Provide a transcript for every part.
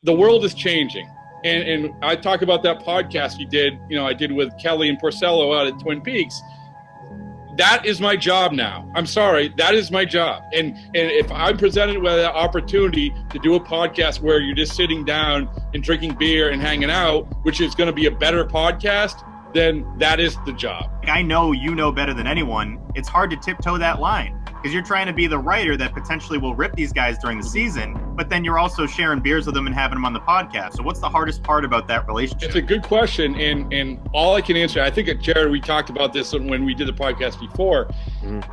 the world is changing. And I talk about that podcast I did with Kelly and Porcello out at Twin Peaks. That is my job now. I'm sorry, that is my job. And if I'm presented with an opportunity to do a podcast where you're just sitting down and drinking beer and hanging out, which is going to be a better podcast, then that is the job. I know you know better than anyone. It's hard to tiptoe that line because you're trying to be the writer that potentially will rip these guys during the season, but then you're also sharing beers with them and having them on the podcast. So what's the hardest part about that relationship? It's a good question, and all I can answer, I think, Jared, we talked about this when we did the podcast before,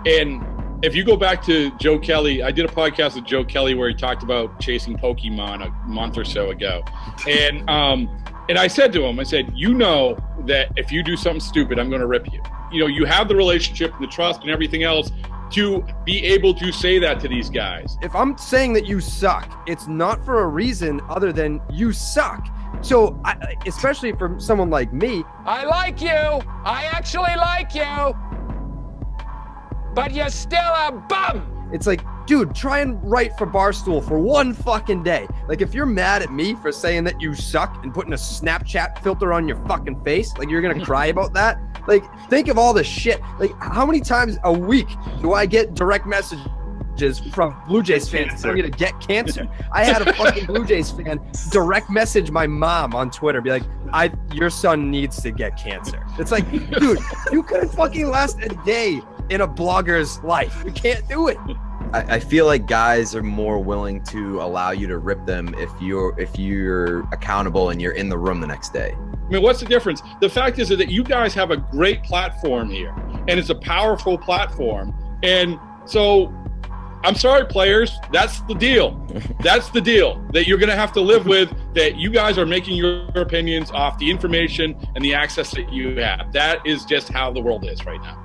and if you go back to Joe Kelly, I did a podcast with Joe Kelly where he talked about chasing Pokemon a month or so ago, and I said to him, I said, you know that if you do something stupid, I'm going to rip you. You have the relationship, the trust, and everything else to be able to say that to these guys. If I'm saying that you suck, it's not for a reason other than you suck. So, especially for someone like me, I like you. I actually like you. But you're still a bum. It's like, dude, try and write for Barstool for one fucking day. Like, if you're mad at me for saying that you suck and putting a Snapchat filter on your fucking face, like you're gonna cry about that. Like, think of all the shit. Like, how many times a week do I get direct messages from Blue Jays fans telling me to get cancer? I had a fucking Blue Jays fan direct message my mom on Twitter, be like, your son needs to get cancer. It's like, dude, you couldn't fucking last a day in a blogger's life. You can't do it. I feel like guys are more willing to allow you to rip them if you're accountable and you're in the room the next day. I mean, what's the difference? The fact is that you guys have a great platform here, and it's a powerful platform. And so, I'm sorry, players, that's the deal. That's the deal that you're going to have to live with, that you guys are making your opinions off the information and the access that you have. That is just how the world is right now.